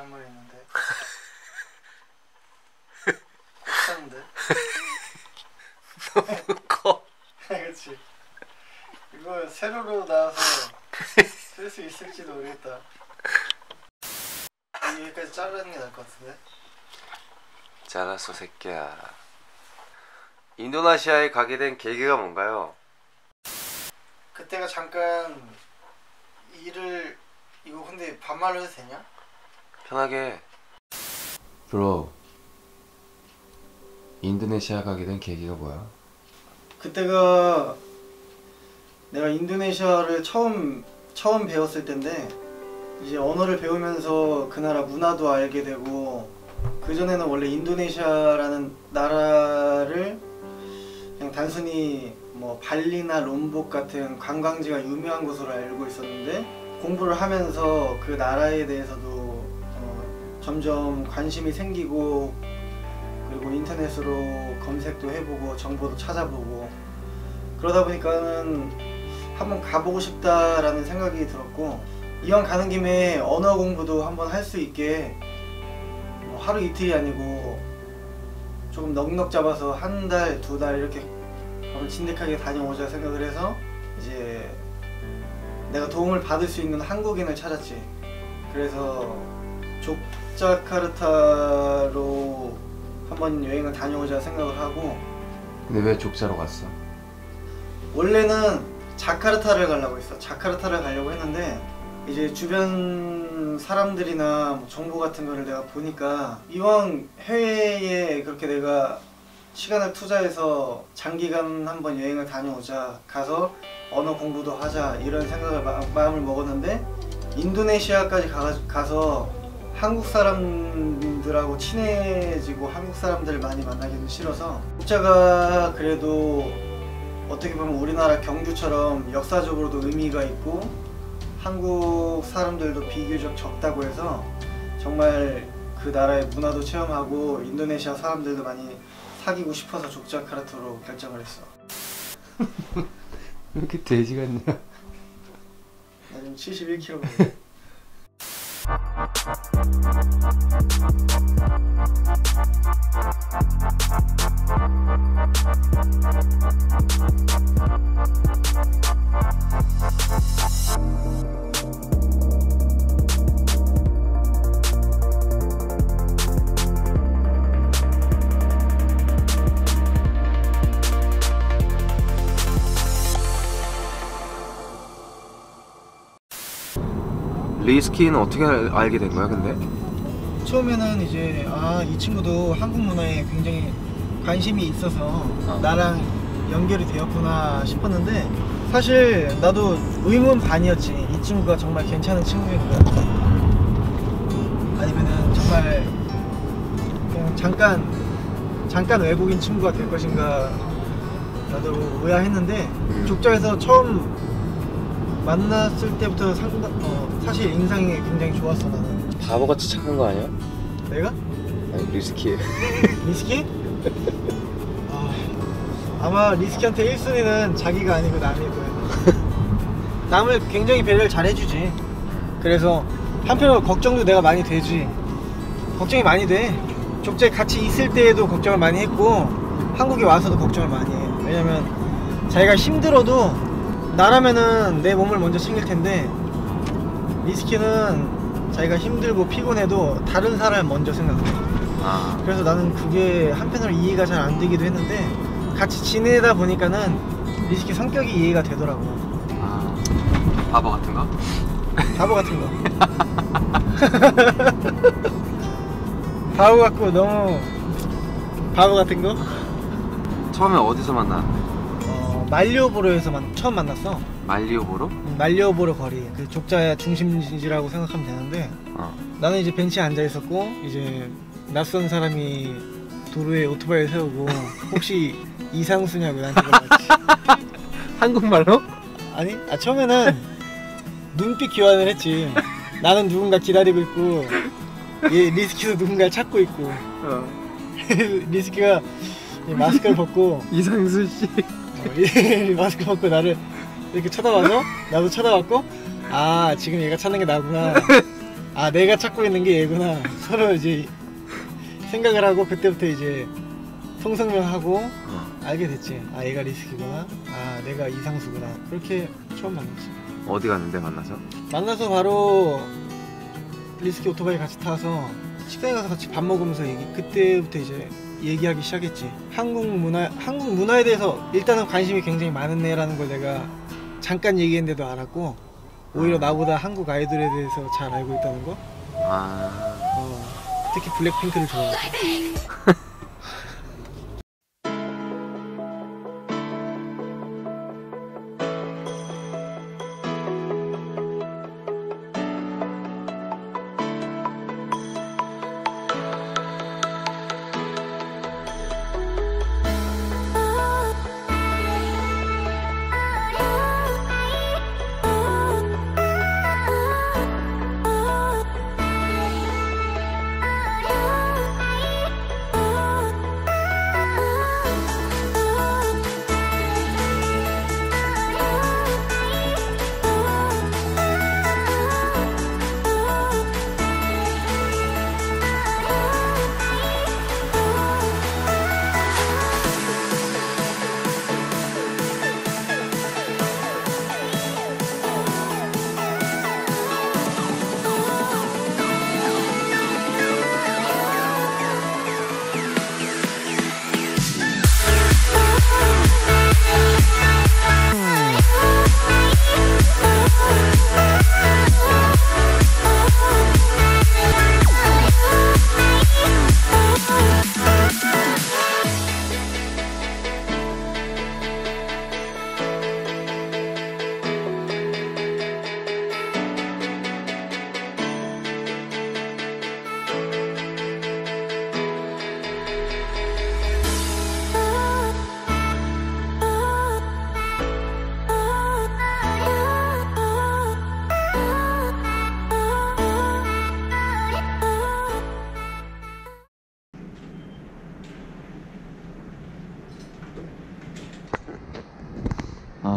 한 마리 있는데 컸는데 너무 커. 그렇지. 이거 세로로 나와서 쓸 수 있을지도 모르겠다. 여기까지 자르는 게 나을 것 같은데? 잘했어 새끼야. 인도네시아에 가게 된 계기가 뭔가요? 그때가 잠깐 이거 근데 반말로 해도 되냐? 편하게. 브로, 인도네시아 가게 된 계기가 뭐야? 그때가 내가 인도네시아를 처음 배웠을 때인데 이제 언어를 배우면서 그 나라 문화도 알게 되고 그전에는 원래 인도네시아라는 나라를 그냥 단순히 뭐 발리나 롬복 같은 관광지가 유명한 곳으로 알고 있었는데 공부를 하면서 그 나라에 대해서도 점점 관심이 생기고 그리고 인터넷으로 검색도 해보고 정보도 찾아보고 그러다 보니까는 한번 가보고 싶다라는 생각이 들었고 이왕 가는 김에 언어 공부도 한번 할 수 있게 뭐 하루 이틀이 아니고 조금 넉넉 잡아서 한 달, 두 달 이렇게 한번 진득하게 다녀오자 생각을 해서 이제 내가 도움을 받을 수 있는 한국인을 찾았지. 그래서 족자카르타로 한번 여행을 다녀오자 생각을 하고. 근데 왜 족자로 갔어? 원래는 자카르타를 가려고 했어. 자카르타를 가려고 했는데 이제 주변 사람들이나 뭐 정보 같은 거를 내가 보니까 이왕 해외에 그렇게 내가 시간을 투자해서 장기간 한번 여행을 다녀오자, 가서 언어 공부도 하자 이런 생각을 마음을 먹었는데 인도네시아까지 가서 한국 사람들하고 친해지고 한국 사람들을 많이 만나기는 싫어서 족자가 그래도 어떻게 보면 우리나라 경주처럼 역사적으로도 의미가 있고 한국 사람들도 비교적 적다고 해서 정말 그 나라의 문화도 체험하고 인도네시아 사람들도 많이 사귀고 싶어서 족자카르타로 결정을 했어. 왜 이렇게 돼지 같냐? 나 지금 71kg. 리스키는 어떻게 알게 된 거야 근데? 처음에는 이제 이 친구도 한국 문화에 굉장히 관심이 있어서 나랑 연결이 되었구나 싶었는데 사실 나도 의문 반이었지. 이 친구가 정말 괜찮은 친구인가 아니면은 정말 그냥 잠깐 외국인 친구가 될 것인가 나도 의아했는데 족자에서 처음 만났을 때부터 사실 인상이 굉장히 좋았어. 나는 바보같이 착한 거 아니야? 내가? 아니 리스키. 리스키? 아마 리스키한테 1순위는 자기가 아니고 남일 거야. 남을 굉장히 배려를 잘 해주지. 그래서 한편으로 걱정도 내가 많이 되지. 걱정이 많이 돼. 족자에 같이 있을 때에도 걱정을 많이 했고 한국에 와서도 걱정을 많이 해. 왜냐면 자기가 힘들어도 나라면은 내 몸을 먼저 챙길 텐데 리스키는 자기가 힘들고 피곤해도 다른 사람을 먼저 생각해. 그래서 나는 그게 한편으로 이해가 잘 안 되기도 했는데 같이 지내다 보니까는 리스키 성격이 이해가 되더라고. 바보 같은 거? 바보 같은 거. 바보 같고 너무 바보 같은 거? 처음에 어디서 만나? 말리오보로에서 처음 만났어. 말리오보로? 말리오보로 거리. 그 족자의 중심지라고 생각하면 되는데 나는 이제 벤치에 앉아 있었고 이제 낯선 사람이 도로에 오토바이를 세우고 혹시 이상수냐고 나한테 물어봤지. 한국말로? 아니 처음에는 눈빛 교환을 했지. 나는 누군가 기다리고 있고 얘 리스키도 누군가를 찾고 있고 리스키가 마스크를 벗고 이상수씨 마스크 벗고 나를 이렇게 쳐다봐서 나도 쳐다봤고 지금 얘가 찾는 게 나구나. 아 내가 찾고 있는 게 얘구나. 서로 이제 생각을 하고 그때부터 이제 통성명하고 알게 됐지. 아 얘가 리스키구나. 아 내가 이상수구나. 그렇게 처음 만났지. 어디 갔는데 만나서? 만나서 바로 리스키 오토바이 같이 타서 식당에 가서 같이 밥 먹으면서 그때부터 이제 얘기하기 시작했지. 한국 문화에 대해서 일단은 관심이 굉장히 많은 애라는 걸 내가 잠깐 얘기했는데도 알았고, 오히려 나보다 한국 아이돌에 대해서 잘 알고 있다는 거. 특히 블랙핑크를 좋아하고.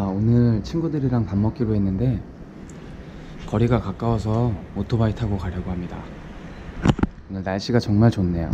오늘 친구들이랑 밥 먹기로 했는데 거리가 가까워서 오토바이 타고 가려고 합니다. 오늘 날씨가 정말 좋네요.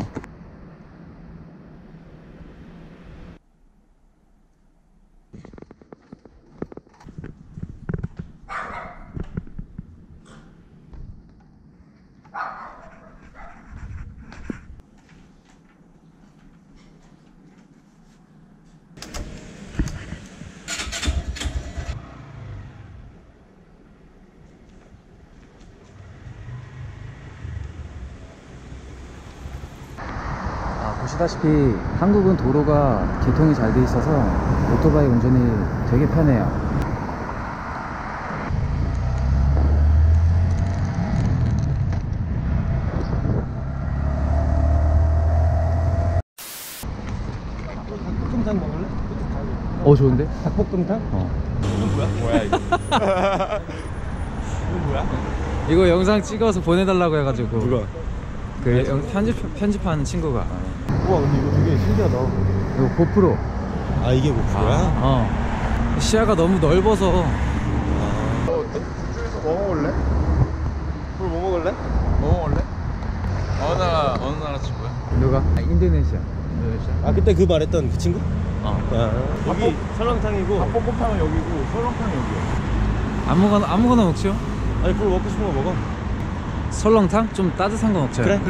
보시다시피 한국은 도로가 개통이 잘 돼 있어서 오토바이 운전이 되게 편해요. 닭볶음탕 먹을래? 좋은데? 닭볶음탕? 뭐야 이거? 이거 뭐야? 이거 영상 찍어서 보내달라고 해가지고. 누가? 그 편집하는 친구가. 우와 근데 이거 되게 신기하다. 이거 고프로. 아 이게 고프로야? 시야가 너무 넓어서. 이쪽에서 뭐 먹을래? 그걸 뭐 먹을래? 뭐 먹을래? 어느 나라 친구야? 누가? 인도네시아. 아 그때 그 말했던 그 친구? 여기 설렁탕이고. 닭볶음탕은 여기고 설렁탕은 여기야. 아무거나 먹죠. 아니 그걸 먹고 싶은 거 먹어. 설렁탕? 좀 따뜻한 거 먹자. 그래.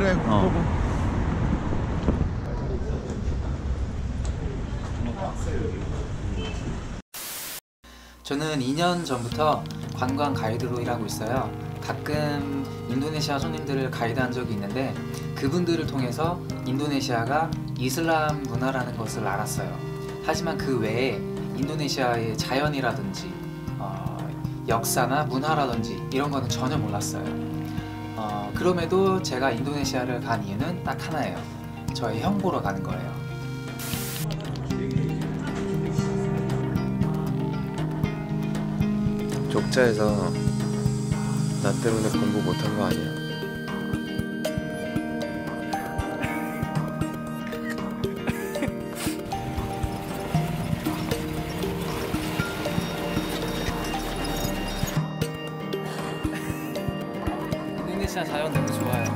저는 2년 전부터 관광 가이드로 일하고 있어요. 가끔 인도네시아 손님들을 가이드한 적이 있는데 그분들을 통해서 인도네시아가 이슬람 문화라는 것을 알았어요. 하지만 그 외에 인도네시아의 자연이라든지 역사나 문화라든지 이런 거는 전혀 몰랐어요. 그럼에도 제가 인도네시아를 간 이유는 딱 하나예요. 저의 형 보러 가는 거예요. 족자에서 나 때문에 공부 못한 거 아니야? 인도네시아 자연 너무 좋아요.